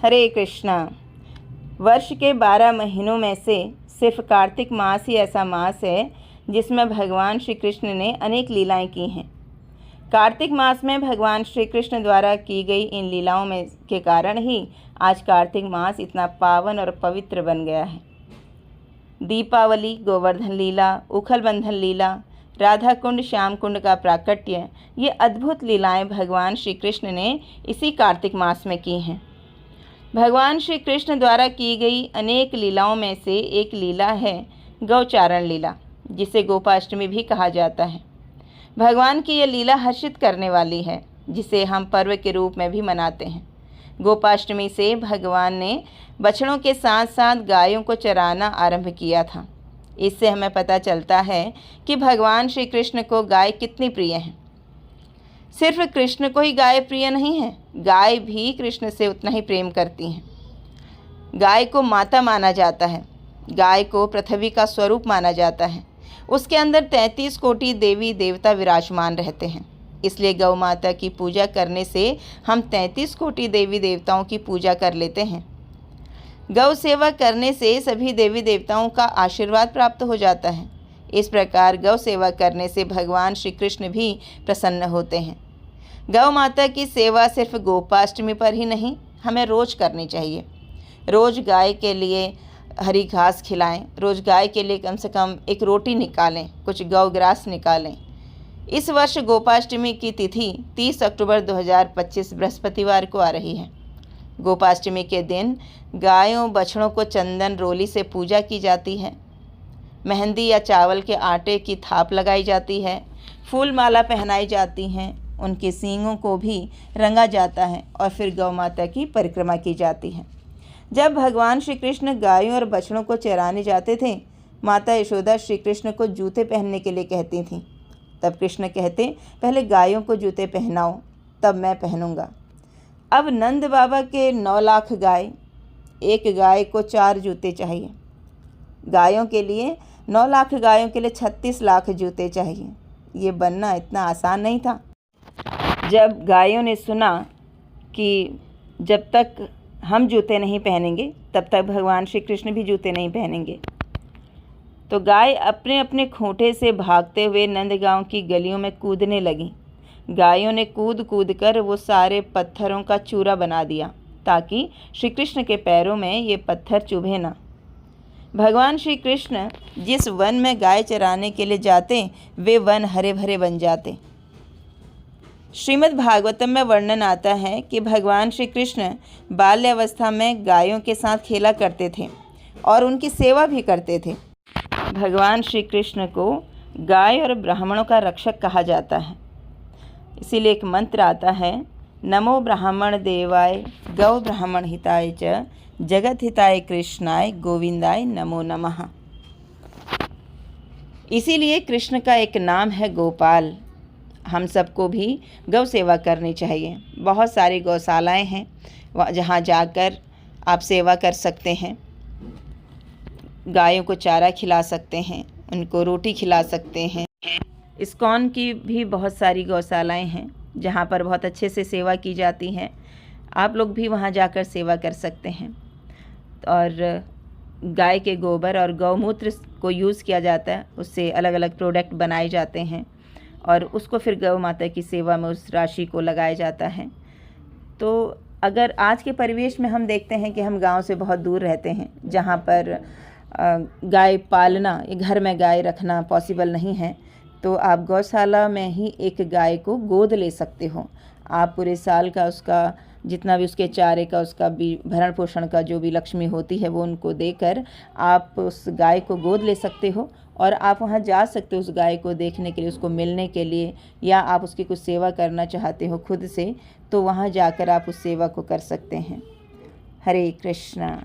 हरे कृष्णा। वर्ष के 12 महीनों में से सिर्फ कार्तिक मास ही ऐसा मास है जिसमें भगवान श्री कृष्ण ने अनेक लीलाएं की हैं। कार्तिक मास में भगवान श्री कृष्ण द्वारा की गई इन लीलाओं में के कारण ही आज कार्तिक मास इतना पावन और पवित्र बन गया है। दीपावली, गोवर्धन लीला, उखल बंधन लीला, राधा कुंड, श्याम कुंड का प्राकट्य, ये अद्भुत लीलाएं भगवान श्री कृष्ण ने इसी कार्तिक मास में की हैं। भगवान श्री कृष्ण द्वारा की गई अनेक लीलाओं में से एक लीला है गौचारण लीला, जिसे गोपाष्टमी भी कहा जाता है। भगवान की यह लीला हर्षित करने वाली है, जिसे हम पर्व के रूप में भी मनाते हैं। गोपाष्टमी से भगवान ने बछड़ों के साथ साथ गायों को चराना आरंभ किया था। इससे हमें पता चलता है कि भगवान श्री कृष्ण को गाय कितनी प्रिय है। सिर्फ कृष्ण को ही गाय प्रिय नहीं है, गाय भी कृष्ण से उतना ही प्रेम करती हैं। गाय को माता माना जाता है, गाय को पृथ्वी का स्वरूप माना जाता है। उसके अंदर 33 कोटि देवी देवता विराजमान रहते हैं। इसलिए गौ माता की पूजा करने से हम 33 कोटि देवी देवताओं की पूजा कर लेते हैं। गौ सेवा करने से सभी देवी देवताओं का आशीर्वाद प्राप्त हो जाता है। इस प्रकार गौ सेवा करने से भगवान श्री कृष्ण भी प्रसन्न होते हैं। गौ माता की सेवा सिर्फ गोपाष्टमी पर ही नहीं, हमें रोज़ करनी चाहिए। रोज़ गाय के लिए हरी घास खिलाएं, रोज़ गाय के लिए कम से कम एक रोटी निकालें, कुछ गौ ग्रास निकालें। इस वर्ष गोपाष्टमी की तिथि 30 अक्टूबर 2025 बृहस्पतिवार को आ रही है। गोपाष्टमी के दिन गायों बछड़ों को चंदन रोली से पूजा की जाती है। मेहंदी या चावल के आटे की थाप लगाई जाती है, फूल माला पहनाई जाती हैं, उनके सींगों को भी रंगा जाता है और फिर गौ माता की परिक्रमा की जाती है। जब भगवान श्री कृष्ण गायों और बछड़ों को चराने जाते थे, माता यशोदा श्री कृष्ण को जूते पहनने के लिए कहती थीं। तब कृष्ण कहते, पहले गायों को जूते पहनाओ, तब मैं पहनूंगा। अब नंद बाबा के 9 लाख गाय, एक गाय को 4 जूते चाहिए। गायों के लिए 9 लाख गायों के लिए 36 लाख जूते चाहिए। ये बनना इतना आसान नहीं था। जब गायों ने सुना कि जब तक हम जूते नहीं पहनेंगे तब तक भगवान श्री कृष्ण भी जूते नहीं पहनेंगे, तो गाय अपने अपने खूंटे से भागते हुए नंदगांव की गलियों में कूदने लगीं। गायों ने कूद कूद कर वो सारे पत्थरों का चूरा बना दिया ताकि श्री कृष्ण के पैरों में ये पत्थर चुभे ना। भगवान श्री कृष्ण जिस वन में गाय चराने के लिए जाते, वे वन हरे भरे बन जाते। श्रीमद् भागवतम में वर्णन आता है कि भगवान श्री कृष्ण बाल्यावस्था में गायों के साथ खेला करते थे और उनकी सेवा भी करते थे। भगवान श्री कृष्ण को गाय और ब्राह्मणों का रक्षक कहा जाता है। इसीलिए एक मंत्र आता है, नमो ब्राह्मण देवाय गौ ब्राह्मण हिताय च जगत हिताय कृष्णाय गोविंदाय नमो नमः। इसीलिए कृष्ण का एक नाम है गोपाल। हम सबको भी गौ सेवा करनी चाहिए। बहुत सारी गौशालाएं हैं जहाँ जाकर आप सेवा कर सकते हैं। गायों को चारा खिला सकते हैं, उनको रोटी खिला सकते हैं। इस्कॉन की भी बहुत सारी गौशालाएं हैं जहाँ पर बहुत अच्छे से सेवा की जाती है। आप लोग भी वहाँ जाकर सेवा कर सकते हैं। और गाय के गोबर और गौमूत्र को यूज़ किया जाता है, उससे अलग अलग प्रोडक्ट बनाए जाते हैं और उसको फिर गौ माता की सेवा में उस राशि को लगाया जाता है। तो अगर आज के परिवेश में हम देखते हैं कि हम गांव से बहुत दूर रहते हैं, जहां पर गाय पालना, घर में गाय रखना पॉसिबल नहीं है, तो आप गौशाला में ही एक गाय को गोद ले सकते हो। आप पूरे साल का उसका जितना भी उसके चारे का, उसका भी भरण पोषण का जो भी लक्ष्मी होती है वो उनको देकर आप उस गाय को गोद ले सकते हो और आप वहाँ जा सकते हो उस गाय को देखने के लिए, उसको मिलने के लिए, या आप उसकी कुछ सेवा करना चाहते हो खुद से, तो वहाँ जाकर आप उस सेवा को कर सकते हैं। हरे कृष्णा।